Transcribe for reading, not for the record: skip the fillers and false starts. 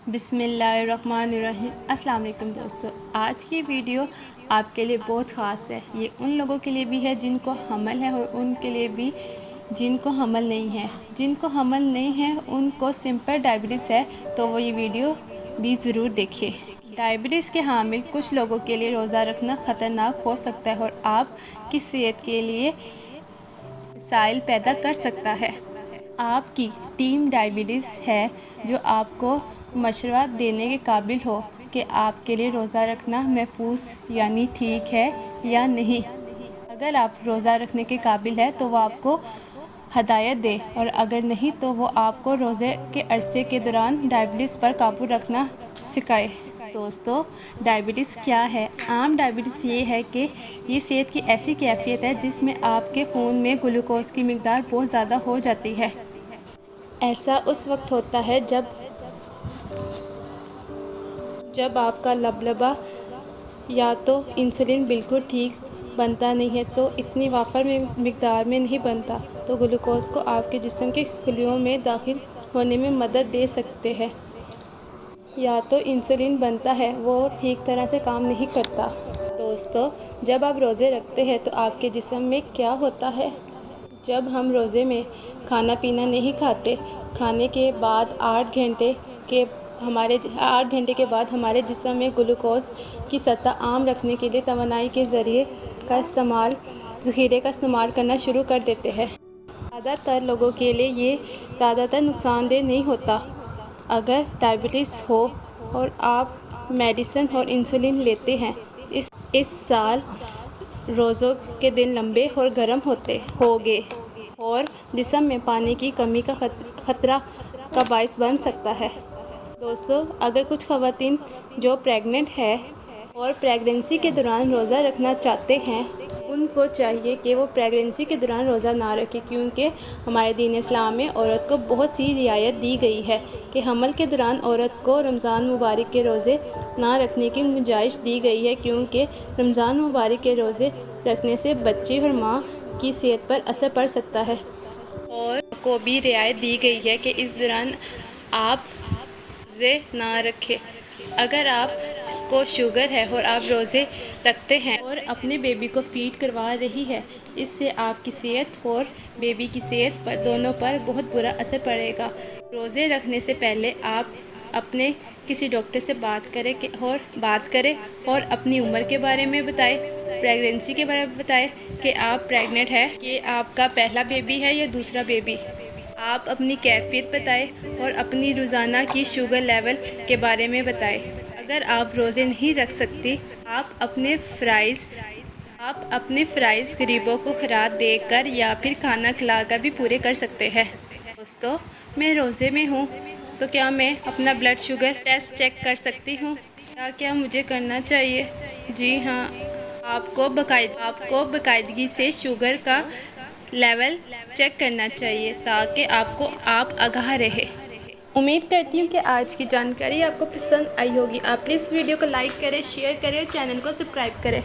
बिस्मिल्लाहिर्रहमानिर्रहीम। अस्सलाम वालेकुम दोस्तों, आज की वीडियो आपके लिए बहुत ख़ास है। ये उन लोगों के लिए भी है जिनको हमल है और उनके लिए भी जिनको हमल नहीं है। जिनको हमल नहीं है उनको सिंपल डायबिटीज़ है तो वो ये वीडियो भी ज़रूर देखिए। डायबिटीज़ के हामिल कुछ लोगों के लिए रोज़ा रखना ख़तरनाक हो सकता है और आपकी सेहत के लिए मसाइल पैदा कर सकता है। आपकी टीम डायबिटीज़ है जो आपको मशवरा देने के काबिल हो कि आपके लिए रोज़ा रखना महफूज यानी ठीक है या नहीं। अगर आप रोज़ा रखने के काबिल है तो वो आपको हदायत दे और अगर नहीं तो वो आपको रोज़े के अरसे के दौरान डायबिटीज़ पर काबू रखना सिखाए। दोस्तों, डायबिटीज़ क्या है? आम डायबिटीज़ ये है कि ये सेहत की ऐसी कैफियत है जिसमें आपके खून में ग्लूकोज़ की मिकदार बहुत ज़्यादा हो जाती है। ऐसा उस वक्त होता है जब आपका लबलबा या तो इंसुलिन बिल्कुल ठीक बनता नहीं है तो इतनी वाफर में मिकदार में नहीं बनता तो ग्लूकोज़ को आपके जिस्म के खलियों में दाखिल होने में मदद दे सकते हैं, या तो इंसुलिन बनता है वो ठीक तरह से काम नहीं करता। दोस्तों, जब आप रोज़े रखते हैं तो आपके जिस्म में क्या होता है? जब हम रोज़े में खाना पीना नहीं खाते, खाने के बाद 8 घंटे के बाद हमारे जिस्म में ग्लूकोज़ की सतह आम रखने के लिए तवानाई के ज़ख़ीरे का इस्तेमाल करना शुरू कर देते हैं। ज़्यादातर लोगों के लिए ये ज़्यादातर नुकसानदेह नहीं होता। अगर डायबिटीज़ हो और आप मेडिसिन और इंसुलिन लेते हैं, इस साल रोज़ों के दिन लंबे और गर्म होंगे और जिस्म में पानी की कमी का ख़तरा का बायस बन सकता है। दोस्तों, अगर कुछ ख़वातीन जो प्रेग्नेंट है और प्रेगनेंसी के दौरान रोज़ा रखना चाहते हैं, उनको चाहिए कि वो प्रेगनेंसी के दौरान रोज़ा ना रखें, क्योंकि हमारे दीन इस्लाम में औरत को बहुत सी रियायत दी गई है कि हमल के दौरान औरत को रमज़ान मुबारक के रोज़े ना रखने की गुंजाइश दी गई है, क्योंकि रमज़ान मुबारक के रोज़े रखने से बच्चे और माँ की सेहत पर असर पड़ सकता है। और को भी रियायत दी गई है कि इस दौरान आप रोज़े ना रखें। अगर आपको शुगर है और आप रोज़े रखते हैं और अपने बेबी को फीड करवा रही है, इससे आपकी सेहत और बेबी की सेहत पर दोनों पर बहुत बुरा असर पड़ेगा। रोज़े रखने से पहले आप अपने किसी डॉक्टर से बात करें और अपनी उम्र के बारे में बताएं, प्रेगनेंसी के बारे में बताएं कि आप प्रेग्नेंट है, कि आपका पहला बेबी है या दूसरा बेबी। आप अपनी कैफियत बताएं और अपनी रोज़ाना की शुगर लेवल के बारे में बताएं। अगर आप रोज़े नहीं रख सकती, आप अपने फ़राइज़ गरीबों को खैरात देकर या फिर खाना खिलाकर भी पूरे कर सकते हैं। दोस्तों, मैं रोज़े में हूँ तो क्या मैं अपना ब्लड शुगर टेस्ट चेक कर सकती हूँ? क्या मुझे करना चाहिए? जी हाँ, आपको बाकायदगी से शुगर का लेवल चेक करना चाहिए ताकि आप आगाह रहे। उम्मीद करती हूँ कि आज की जानकारी आपको पसंद आई होगी। आप प्लीज़ वीडियो को लाइक करें, शेयर करें और चैनल को सब्सक्राइब करें।